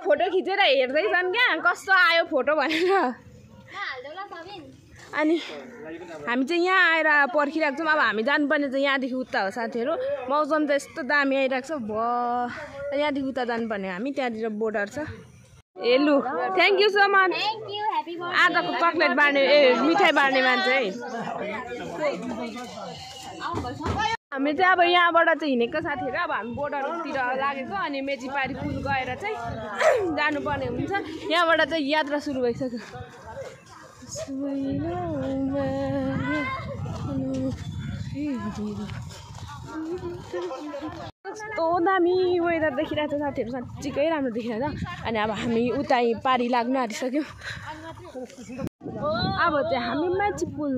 Photo खिचेर हेर्दैछन् क्या कस्तो आयो फोटो भनेर अनि हामी चाहिँ यहाँ आएर पर्खिरहेको छौँ अब हामी जानुपर्ने चाहिँ यहाँदेखि उता हो साथीहरू मौसम त यस्तो दामी आइरहेको छ यहाँदेखि उता जानुपर्ने हामी त्यहाँतिर बोर्डर छ ए लु थ्याङ्क यू सो मच आजको चक्लेट बाँड्ने मिठाई बाँड्ने मान्छे है हामी चाहिँ अब यहाँबाट चाहिँ हिँडेको साथीहरू अब हामी बोर्डरतिर लागेको अनि मेचीपारी पुल गएर चाहिँ जानुपर्ने हुन्छ यहाँबाट चाहिँ यात्रा सुरु भइसक्यो कस्तो दामी वेदर देखिरहेको छ साथीहरू साँच्चीकै राम्रो देखिरहेको छ अनि अब हामी उता पारी लाग्नु आँटिसक्यौँ अब चाहिँ हामी मेची पुल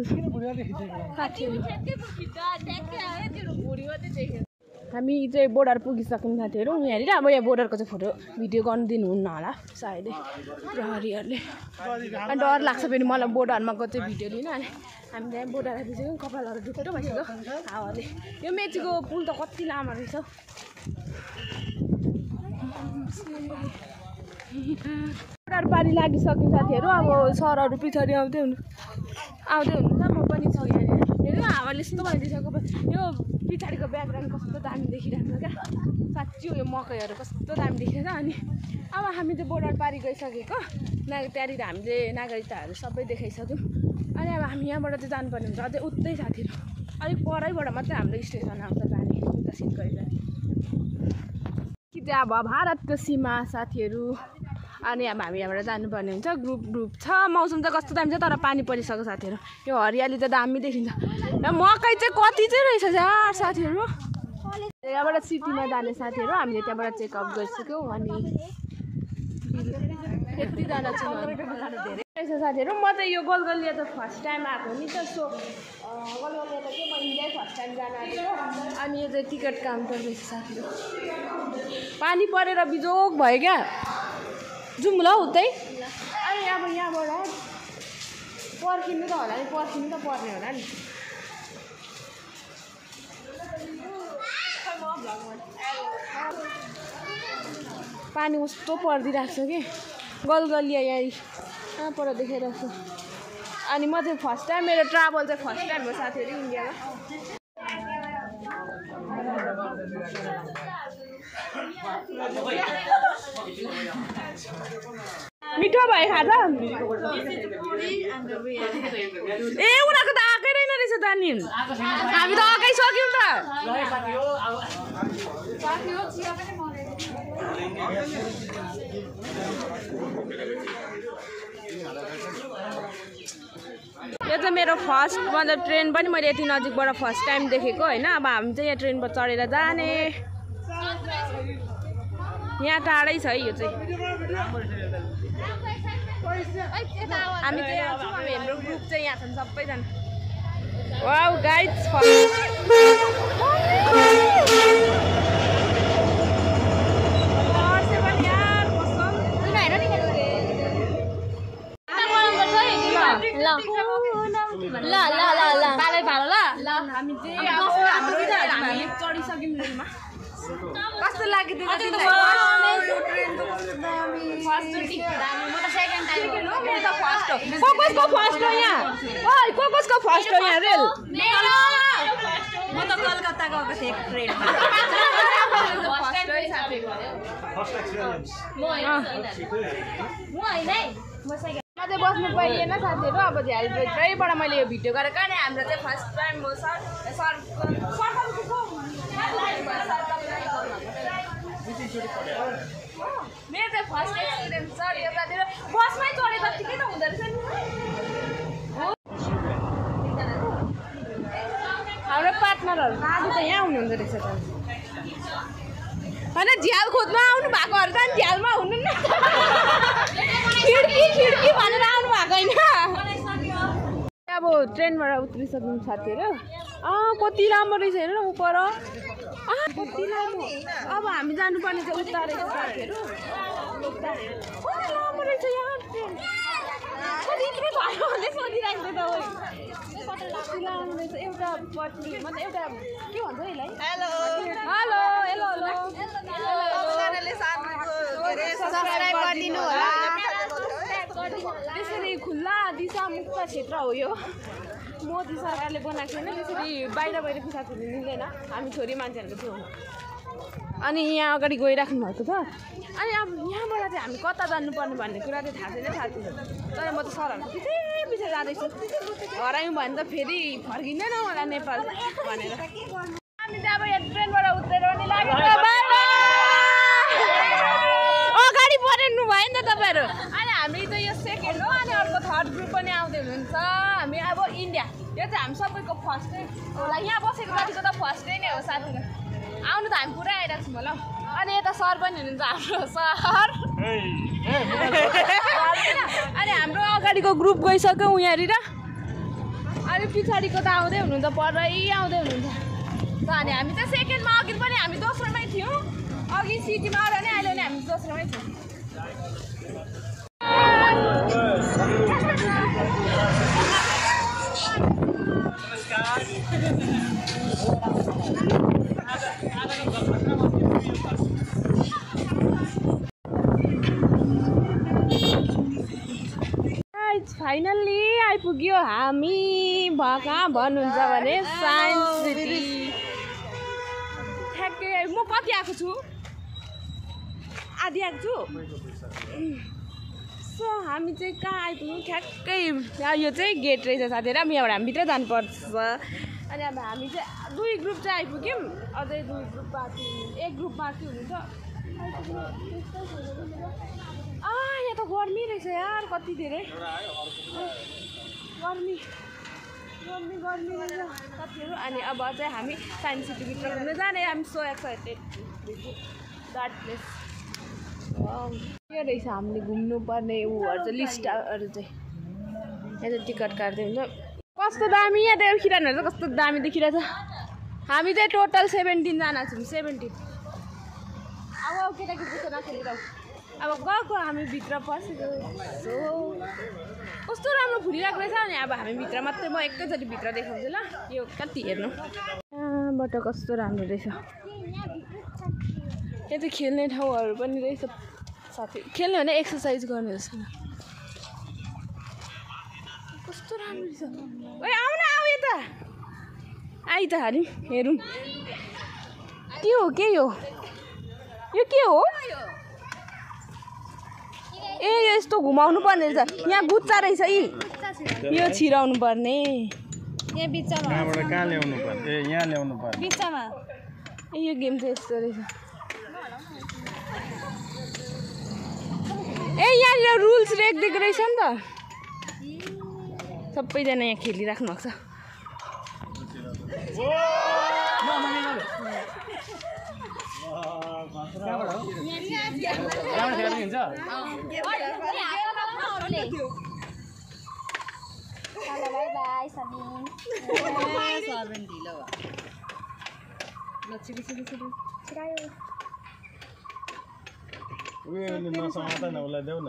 साथीहरू हामी चाहिँ बोर्डर पुगिसक्यौँ साथीहरू यहाँनिर अब यहाँ बोर्डरको चाहिँ फोटो भिडियो गर्नु दिनुहुन्न होला सायदै प्रहरीहरूले अनि डर लाग्छ फेरि मलाई बोर्डरमा चाहिँ भिडियो लिन अनि हामी त्यहाँ बोर्डर आइपुग्यौँ कपालहरू डुक्टो भइसक्यो हावाले यो मेचीको पुल त कति लामो रहेछ बोर्डर पारी लागिसक्यो साथीहरू अब सरहरू पछाडि आउँदै हुनुहुन्छ म पनि छु यहाँनिर हेर्नु हावाले यस्तो भइदिइसक्यो यो पछाडिको ब्याकग्राउन्ड कस्तो दामी देखिरहेको छ क्या साँच्ची यो मकैहरू कस्तो दामी देखिरहेको छ अनि अब हामी चाहिँ बोर्डर पारी गइसकेको त्यहाँनिर हामीले नागरिकताहरू सबै देखाइसक्यौँ अनि अब हामी यहाँबाट चाहिँ जानुपर्ने हुन्छ अझै उतै साथीहरू अलिक परैबाट मात्रै हाम्रो स्टेसन आउँछ जाने उता सिलगढी जाने कि चाहिँ अब भारतको सीमा साथीहरू अनि अब हामी यहाँबाट जानुपर्ने हुन्छ ग्रुप छ मौसम चाहिँ कस्तो दामी छ तर पानी परिसक्यो साथीहरू यो हरियाली चाहिँ दामी देखिन्छ मकै चाहिँ कति चाहिँ रहेछ यार साथीहरू यहाँबाट सिटीमा जाने साथीहरू हामीले त्यहाँबाट चेकअप गरिसक्यौँ अनि यतिजना छु धेरै रहेछ साथीहरू म चाहिँ यो गोलगल्लिया त फर्स्ट टाइम आएको नि त सो गोलगल्लिया त चाहिँ म इन्डिया फर्स्ट टाइम जान आएको अनि यो चाहिँ टिकट काउन्टर रहेछ साथीहरू पानी परेर बिजोग भयो क्या जाउँ ल उतै अनि अब यहाँबाट पर्खिनु त होला नि पर्खिनु त पर्ने होला नि पानी कस्तो परिदिरहेको छ कि गलगलिया यहाँ पर देखाइरहेको छु अनि म चाहिँ फर्स्ट टाइम मेरो ट्राभल चाहिँ फर्स्ट टाइम हो साथीहरू इन्डियामा मिठो भयो खाजा ए उनीहरूको त आएकै रहेन रहेछ त नि हामी त आएकै सक्यौँ त यो चाहिँ मेरो फर्स्ट मतलब ट्रेन पनि मैले यति नजिकबाट फर्स्ट टाइम देखेको होइन अब हामी चाहिँ यहाँ ट्रेनमा चढेर जाने यहाँ टाढै छ है यो चाहिँ हामी चाहिँ यहाँ छौँ अब हाम्रो ग्रुप चाहिँ यहाँ छन् सबैजना वाउ गाइड्स कस्तो लाग्यो कसको फर्स्ट हो यहाँ रेल म त कलकत्ता गएको थिएँ ट्रेनमा म चाहिँ बस्नु पाइएन साथीहरू अब झ्यालभित्रैबाट मैले यो भिडियो गरेको अनि हाम्रो चाहिँ फर्स्ट टाइम हो मेरो चाहिँ फर्स्ट एक्सपिरियन्स छ यो साथीहरू बसमै चढे जतिकै त हुँदो रहेछ नि हाम्रो पार्टनरहरू आज त यहाँ हुनुहुँदो रहेछ त होइन झ्याल खोज्न आउनु भएकोहरू त झ्यालमा हुनु न खिड्की भनेर आउनु भएको होइन अब ट्रेनबाट उत्रिसक्यौँ साथीहरू कति राम्रो रहेछ हेर्नु न उपर कति लामो अब हामी जानुपर्ने चाहिँ उता रहेछ साथीहरू राम्रो रहेछ यहाँ ट्रेन सोधिरहेको त कति लामो रहेछ एउटा पट्टि मतलब एउटा के भन्छ यसलाई हेलो हेलो हेलो हेलो गरिदिनु होला। त्यसरी खुल्ला दिशा मुक्त क्षेत्र हो यो। मोदी सरकारले बनाएको छैन त्यसरी बाहिर पिसाब हुनु मिल्दैन। हामी छोरी मान्छेहरूको थियो अनि यहाँ अगाडि गइराख्नु भएको छ। अनि अब यहाँबाट चाहिँ हामी कता जानुपर्ने भन्ने कुरा चाहिँ थाहा छैन साथी। तर म त सरहरूको पछि जाँदैछु। हरायौँ भने त फेरि फर्किँदैन होला नेपाल भनेर। हामी चाहिँ अब यहाँ ट्रेनबाट उत्रेर पनि लाग्यो। अगाडि बढ्नु भयो नि त तपाईँहरू। अनि हामी चाहिँ यो सेकेन्ड हो अनि अर्को थर्ड ग्रुप पनि आउँदै हुनुहुन्छ। हामी अब इन्डिया यो चाहिँ हामी सबैको फर्स्ट डे होला। यहाँ बसेको जतिको त फर्स्ट डे नै हो साथीहरू। आउनु त हामी पुरै आइरहेको छौँ होला। अनि यता सर पनि हुनुहुन्छ हाम्रो सर। अनि हाम्रो अगाडिको ग्रुप गइसक्यो यहाँनिर। अनि पछाडिको त आउँदै हुनुहुन्छ परै आउँदै हुनुहुन्छ। अनि हामी चाहिँ सेकेन्डमा अघि पनि हामी दोस्रोमै थियौँ। अघि सिटीमा आएर नि अहिले नि हामी दोस्रोमै थियौँ। फाइनल्ली आइपुग्यो हामी कहाँ भन्नुहुन्छ भने साइन्स सिटी। ठ्याक्कै म कति आएको छु आधी आएको छु। सो हामी चाहिँ कहाँ आइपुग्यौँ ठ्याक्कै यो चाहिँ गेट रहेछ साथीहरू। अब यहाँबाट हामी भित्र जानुपर्छ। अनि अब हामी चाहिँ दुई ग्रुप चाहिँ आइपुग्यौँ। अझै दुई ग्रुप बाँकी एक ग्रुप बाँकी हुनुहुन्छ। यहाँ त गर्मी रहेछ यार कति धेरै गर्मी रहेछ साथीहरू। अनि अब चाहिँ हामी साइन्स सिटीभित्र घुम्न जाने। हामी सो एक्साइटेड द्याट प्लेस। यो रहेछ हामीले घुम्नुपर्ने ऊहरू चाहिँ लिस्टहरू चाहिँ। यहाँ चाहिँ टिकट काट्दै हुन्छ। कस्तो दामी यहाँ देखिरहनु चाहिँ कस्तो दामी देखिरहेछ। हामी चाहिँ टोटल 17 जना छौँ 17। अब केटाकेटी नखेलिरहँ। अब गएको हामी भित्र पसेको सो कस्तो राम्रो फुलिरहेको रहेछ। अनि अब हामी भित्र मात्रै म एकैचोटि भित्र देखाउँछु ल। यो कति हेर्नु यहाँबाट कस्तो राम्रो रहेछ। यहाँ चाहिँ खेल्ने ठाउँहरू पनि रहेछ साथी। खेल्ने भने एक्सर्साइज गर्ने जस्तो कस्तो राम्रो रहेछ। ओए आउन आऊ यता आइ त हाल्यौँ हेरौँ के हो के यो के हो। ए यस्तो घुमाउनु पर्ने रहेछ। यहाँ गुच्चा रहेछ यो छिराउनु पर्ने। यहाँ बिचमा कहाँ ल्याउनु पर्छ। ए यहाँ ल्याउनु पर्छ बिचमा। ए यो गेम चाहिँ यस्तो रहेछ। ए यहाँनिर रुल्स लेखिदिएको रहेछ नि त। सबैजना यहाँ खेलिराख्नु भएको छ। नसमाता न उसलाई देऊ न।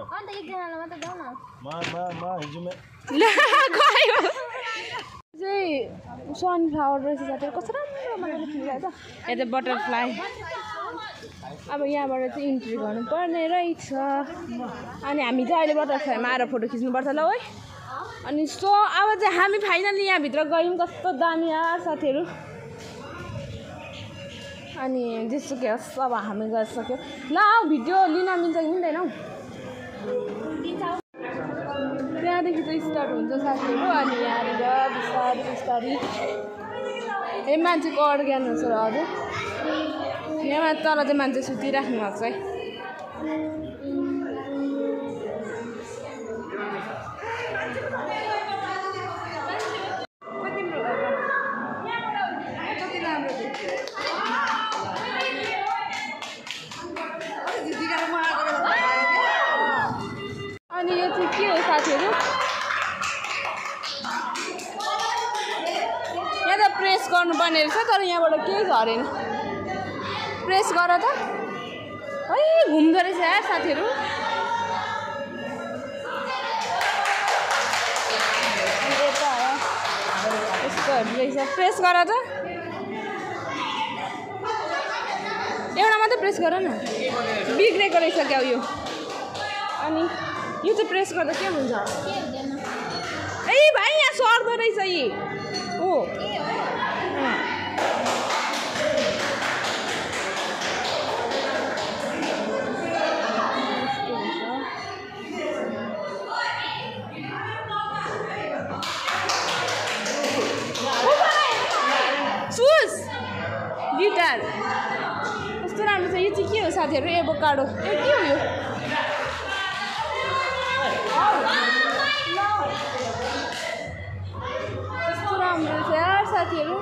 चाहिँ सनफ्लावर रहेछ साथीहरू कस्तो राम्रो मजाले फुलिरहेछ। यहाँ चाहिँ बटरफ्लाई। अब यहाँबाट चाहिँ इन्ट्री गर्नुपर्ने रहेछ। अनि हामी चाहिँ अहिले बटरफ्लाईमा आएर फोटो खिच्नुपर्छ ल है। अनि सो अब चाहिँ हामी फाइनली यहाँभित्र गयौँ। कस्तो दामी यार साथीहरू। अनि जेसुकै होस् अब हामी गइसक्यो ल। भिडियो लिन मिल्छ कि मिल्दैन हौ। त्यहाँदेखि चाहिँ स्टार्ट हुन्छ साथीहरू। अनि यहाँनिर बिस्तारै बिस्तारै ए मान्छेको अर्ग्यान हुन्छ र हजुर। यहाँ तल चाहिँ मान्छे सुतिराख्नु भएको छ है। अनि यो चाहिँ के हो साथीहरू। यहाँ त प्रेस गर्नुपर्ने रहेछ तर यहाँबाट केही झरेन। प्रेस गर त है घुम्दो रहेछ यार साथीहरू। यस्तोहरू रहेछ। प्रेस गर त एउटा मात्रै प्रेस गर न। बिग्रेको रहेछ क्या यो। अनि यो चाहिँ प्रेस गर्दा के हुन्छ के हुँदैन ए भाइ यहाँ सर्दो रहेछ यी हो सुज गिटार कस्तो राम्रो छ यो चाहिँ के हो साथीहरू एभोकाडो ए के हो यो कस्तो राम्रो छ यार साथीहरू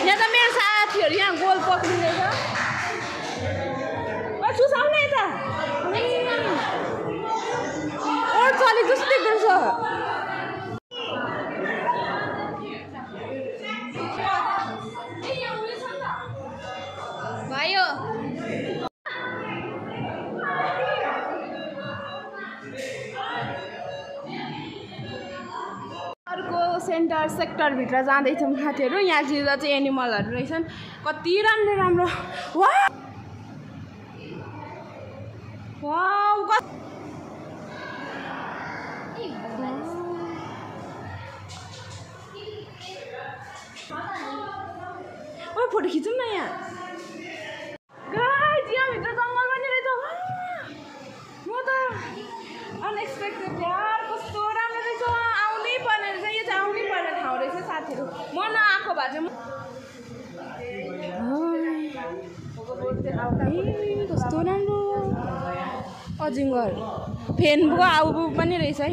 यहाँ त मेरो साथीहरू यहाँ गोल पक्रिँदैछ सुसाउने यता ओर चले जस्तो देख्दैछ भयो अर्को सेक्टरभित्र जाँदैछौँ साथीहरू यहाँ चाहिँ एनिमलहरू रहेछन् कति राम्रो राम्रो फोटो खिचौँ न यहाँ यहाँभित्र जङ्गल पनि रहेछ म त अनएक्सपेक्टेड यार कस्तो राम्रो रहेछ आउनै पर्ने रहेछ यो चाहिँ आउनै पर्ने ठाउँ रहेछ साथीहरू म नआएको भए चाहिँ कस्तो राम्रो अजिङ्गर फेनको आउबु पनि रहेछ है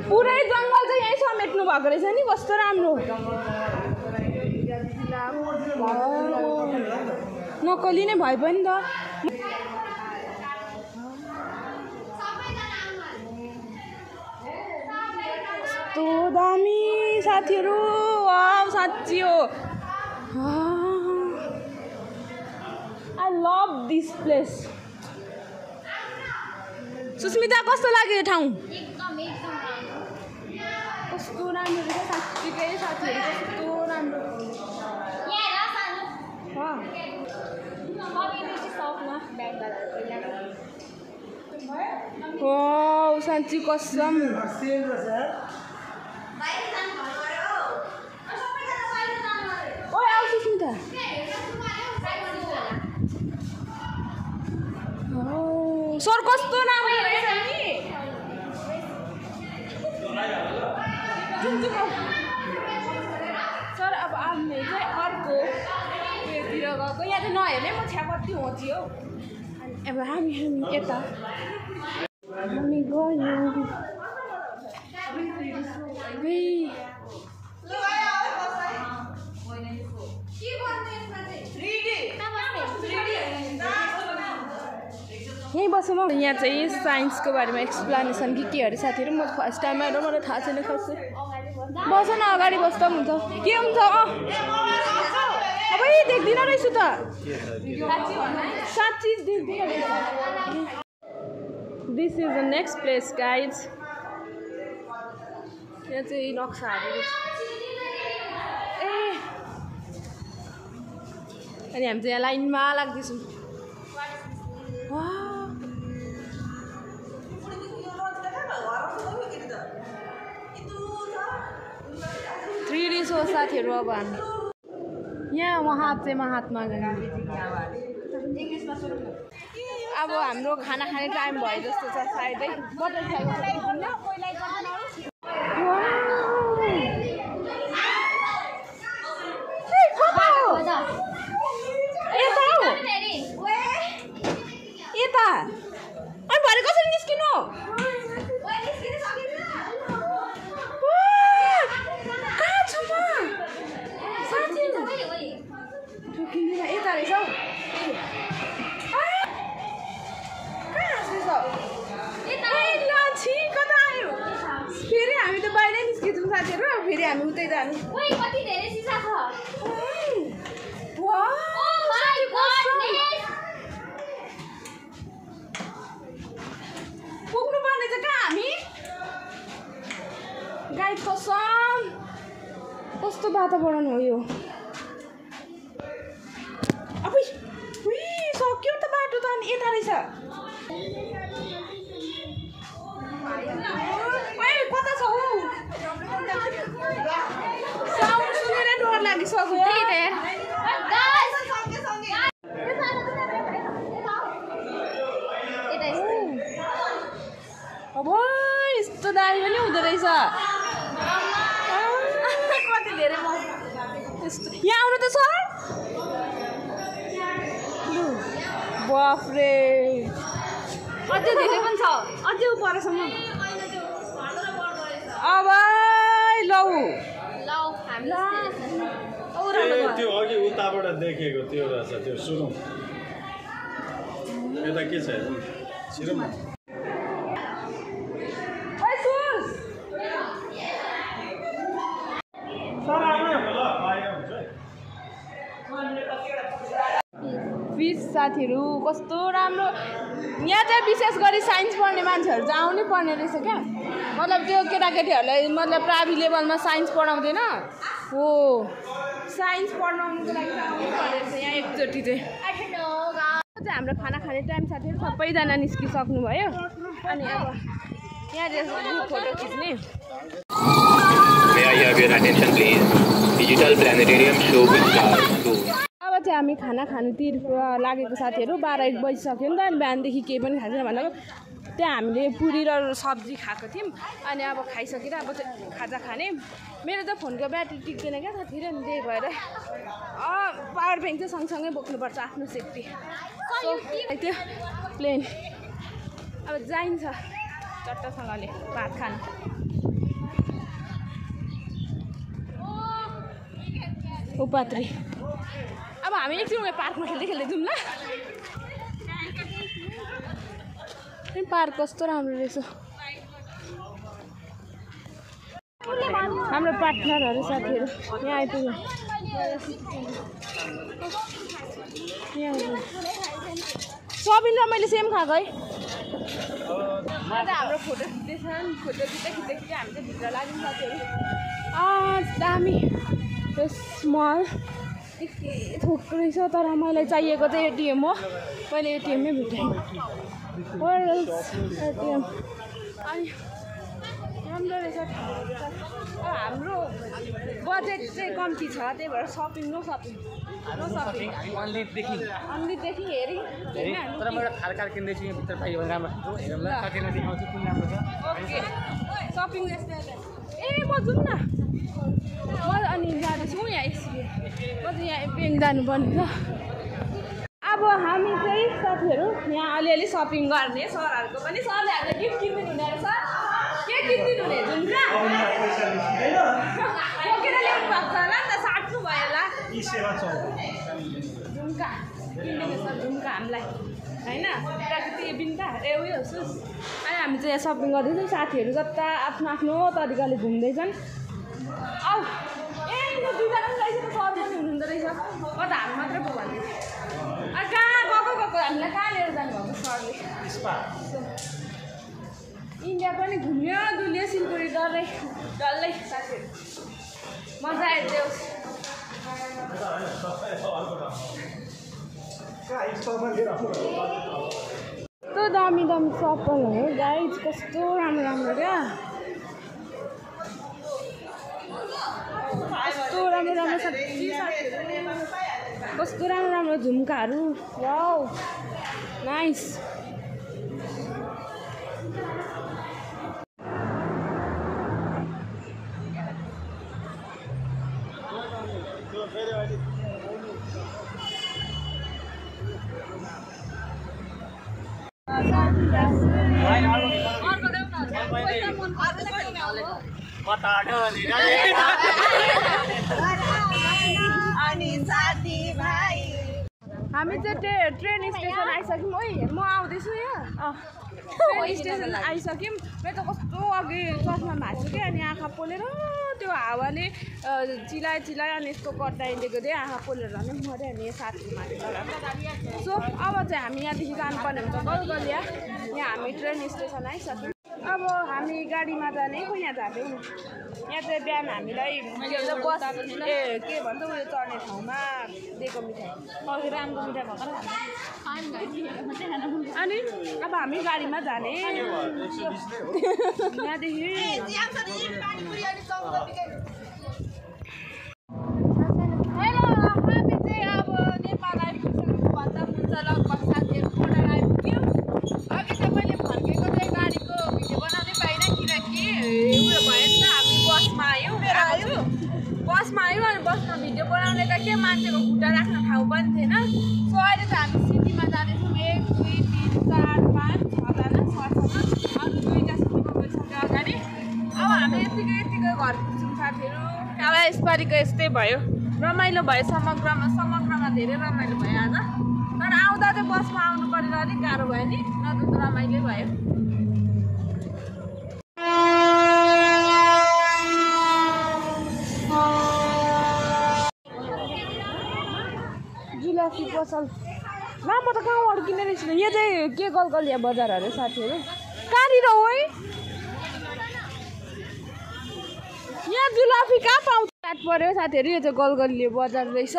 पुरै जङ्गल चाहिँ यहीँ समेट्नु भएको रहेछ नि कस्तो राम्रो नक्कली नै भए पनि त कस्तो दामी साथीहरू साँच्ची हो I love this place Sushmita कस्तो लाग्यो यो ठाउँ कस्तो राम्रो रहेछ साँच्चीकै साथीहरू कस्तो राम्रो साँच्ची कसम ओए आऊ सुस्मिता सर कस्तो राम्रो रहेछ नि सर अब आउने चाहिँ अर्को उयोतिर गएको यहाँ चाहिँ नहेर्ने म छ्या कति होची हौ अब हामी यता हामी गयौँ यहीँ बसौँ यहाँ चाहिँ साइन्सको बारेमा एक्सप्लेनेसन के अरे साथीहरू म फर्स्ट टाइम आएर मलाई थाहा छैन खासै बस न अगाडि बस्दा पनि हुन्छ के हुन्छ अब देख्दिनँ रहेछु त साँच्ची देख्दिनँ रहेछ this is the next place guys यहाँ चाहिँ नक्साहरू ए अनि हामी चाहिँ यहाँ लाइनमा लाग्दैछौँ 3D सो साथीहरू अब हामी यहाँ उहाँ चाहिँ महात्मा गान्धी अब हाम्रो खाना खाने टाइम भयो जस्तो छ सायदै यता अनि भरे कसरी निस्किनु यता रहेछ कता आयो फेरि हामी त बाहिरै निस्किन्छौँ साथीहरू अब फेरि हामी उतै जानु पुग्नु पर्ने चाहिँ कहाँ हामी गाइस कसम कस्तो वातावरण हो यो अबुई सक्यो त बाटो त अनि यता रहेछ कता छ हौ साउन्ड सुनेर डर लागिसक्यो अब यस्तो दामी पनि हुँदो रहेछ कति धेरै यहाँ आउनु त सर बाफ्रे अझै धेरै पनि छ अझै परसम्म अब लौ त्यो अघि उताबाट देखेको त्यो रहेछ त्यो सुरु यता के छ छिरौ फिस साथीहरू कस्तो राम्रो यहाँ चाहिँ विशेष गरी साइन्स पढ्ने मान्छेहरू चाहिँ आउनै पर्ने रहेछ क्या मतलब त्यो केटाकेटीहरूलाई मतलब प्राइभेट लेभलमा साइन्स पढाउँदैन हो साइन्स पढाउनुको लागि चाहिँ आउनु पर्ने रहेछ यहाँ एकचोटि चाहिँ हाम्रो खाना खाने टाइम साथीहरू सबैजना निस्किसक्नु भयो अनि अब यहाँ फोटो खिच्ने अब चाहिँ हामी खाना खानुतिर लागेको साथीहरू 12-1 बजिसक्यो नि त अनि बिहानदेखि केही पनि खाँदैन भन्दा त्यहाँ हामीले पुरी र सब्जी खाएको थियौँ अनि अब खाइसकेर अब चाहिँ खाजा खाने मेरो त फोनको ब्याट्री टिक्दैन क्या साथीहरू अनि त्यही भएर पावर ब्याङ्क चाहिँ सँगसँगै बोक्नुपर्छ आफ्नो सेफ्टी त्यो प्लेन अब जाइन्छ चट्टसँगले भात खानु उपात्री अब हामी एकछिन पार्कमा खेल्दै खेल्दै जाउँ ल पार्क कस्तो राम्रो रहेछ हाम्रो पार्टनरहरू साथीहरू यहाँ आइपुग्यो सबिन र मैले सेम खाएको है हाम्रो फोटो खिच्दैछन् फोटो खिच्दै हामी चाहिँ भित्र लाग्यौँ साथीहरू दामी स्मल थोक रहेछ तर मलाई चाहिएको चाहिँ एटिएम हो मैले एटिएममै भेटेँ एटिएम अनि राम्रो रहेछ हाम्रो बजेट चाहिँ कम्ती छ त्यही भएर सपिङ नो सपिङ अनलाइनदेखि हेरेँ तर म एउटा कार किन्दैछु यहाँ भित्र पाइयो भने राम्रो साथीलाई देखाउँछु कुन राम्रो छ ओके सपिङ ए म जाउँ न म अनि जाँदैछु यहाँ यसरी म चाहिँ यहाँ ब्याङ्क जानुपर्ने छ अब हामी चाहिँ साथीहरू यहाँ अलिअलि सपिङ गर्ने सरहरूको पनि सरले हामीलाई गिफ्ट किनिदिनु हुने रहेछ के किनिदिनु हुने झुम्का बोकेर ल्याउनु भएको छ होला नि त साट्नु भयो होला झुम्का किनिदिनु छ झुम्का हामीलाई होइन प्राकृतिक बिन्ता ए उयो सुस अनि हामी चाहिँ यहाँ सपिङ गर्दैछौँ साथीहरू जता आफ्नो आफ्नो तरिकाले घुम्दैछन् औ ए दुईजना पनि रहेछ त सर पनि हुनुहुँदो रहेछ म त हामी मात्रै पो भन्दैछ कहाँ गएको हामीलाई कहाँ लिएर जानुभएको सरले इन्डिया पनि घुम्यो डुल्यो सिलगढी डल्लै साथीहरू मजा आयो देउस कस्तो दामी दामी सपलहरू गाइज कस्तो राम्रो राम्रो क्या कस्तो राम्रो राम्रो कस्तो राम्रो राम्रो झुम्काहरू वाउ नाइस हामी चाहिँ ट्रेन स्टेसन आइसक्यौँ है म आउँदैछु यहाँ ट्रेन स्टेसन आइसक्यौँ मेरो त कस्तो अघि चस्मा भएको छु कि अनि आँखा पोलेर त्यो हावाले चिलायो अनि यस्तो कट्टाइदिएको थिएँ आँखा पोलेर झन् मऱ्यो अनि साथीमा सो अब चाहिँ हामी यहाँदेखि जानुपर्ने हुन्छ गलगलिया यहाँ हामी ट्रेन स्टेसन आइसक्यौँ अब हामी गाडीमा जाने पो यहाँ जाँदैौ यहाँ चाहिँ बिहान हामीलाई के भन्छ बस के भन्छ उयो चढ्ने ठाउँमा दिएको मिठाई अघि राम्रो मिठाई भएको अनि अब हामी गाडीमा जाने यहाँदेखि बसमा आयौँ अनि बसमा भिडियो बनाउने त के मान्छेको खुट्टा राख्न ठाउँ पनि थिएन सो अहिले त हामी सिटीमा जाँदैछौँ 1 2 3 4 5 6जना 6 अनि 2टा सिटीमा गइसक्यो अगाडि अब हामी यतिकै घर पुग्छौँ साथीहरू अब यसपालिको यस्तै भयो रमाइलो भयो समग्रमा धेरै रमाइलो भयो आज तर आउँदा चाहिँ बसमा आउनु परेर अलिक गाह्रो भयो नि नत्र त रमाइलो भयो जुलाफी पसल म त गाउँहरू किनेर रहेछ यहाँ चाहिँ के गलगलिया बजार अरे साथीहरू कहाँनिर हो है यहाँ जुलाफी कहाँ पाउँछ काट पऱ्यो साथीहरू यो चाहिँ गलगलिया बजार रहेछ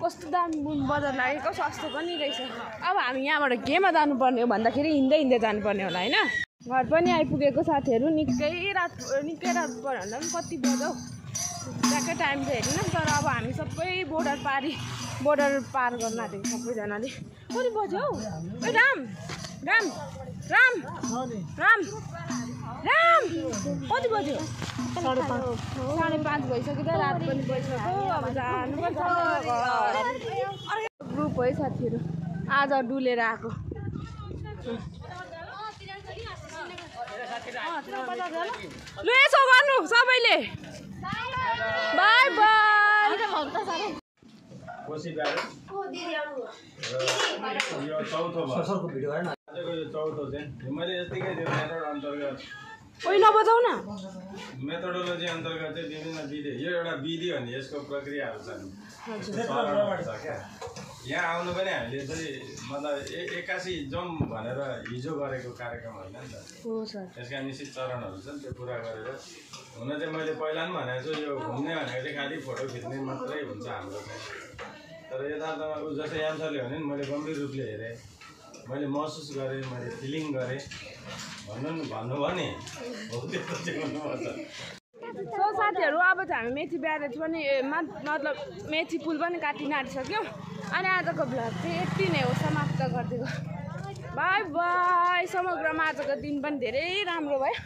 कस्तो दामी बजार लागेको सस्तो पनि रहेछ अब हामी यहाँबाट केमा जानुपर्ने हो भन्दाखेरि हिँड्दै जानुपर्ने होला होइन घर पनि आइपुगेको साथीहरू निकै रात पऱ्यो भन्दा पनि कति बज्यो ट्याक्कै टाइम चाहिँ हेरेन तर अब हामी सबै बोर्डर पार गर्न आँटेको सबैजनाले कति बज्यो हौ ए राम कति बज्यो 5:30 भइसक्यो त रात पनि भइसक्यो अब जानुपर्छ ग्रुप है साथीहरू आज डुलेर आएको लु यसो गर्नु सबैले बाई बाई कोसी ब्यारेज यो चौथो भयो आजको यो चौथो चाहिँ मैले यतिकै त्यो मेथड अन्तर्गत ओइ नबजाउ न मेथोडोलोजी अन्तर्गत चाहिँ विभिन्न विधि यो एउटा विधि हो नि यसको प्रक्रियाहरू छन् चरणहरू छ क्या यहाँ आउनु पनि हामीले चाहिँ मतलब एक्कासी जाउँ भनेर हिजो गरेको कार्यक्रम होइन नि त त्यसका निश्चित चरणहरू छन् त्यो पुरा गरेर हुन चाहिँ मैले पहिला पनि भनेको छु यो घुम्ने भनेको चाहिँ खालि फोटो खिच्ने मात्रै हुन्छ हाम्रो चाहिँ तर यथार्थमा ऊ जस्तै एन्सरले भने नि मैले गम्भीर रूपले हेरेँ मैले महसुस गरेँ मैले फिलिङ गरेँ भन्नुभयो नि हो त्यस्तो चाहिँ गर्नुपर्छ सो साथीहरू अब चाहिँ हामी मेथी ब्यारेज पनि मतलब मेथी पुल पनि काटिन आँटिसक्यौँ अनि आजको भ्लग चाहिँ यति नै हो समाप्त गरिदिएको बाई बाई समग्रमा आजको दिन पनि धेरै राम्रो भयो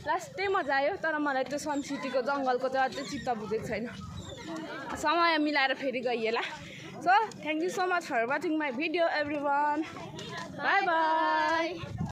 लास्टै मजा आयो तर मलाई त्यो सन सिटीको जङ्गलको चाहिँ अझै चित्त बुझेको छैन समय मिलाएर फेरि गइएला so thank you so much for watching my video every one bye by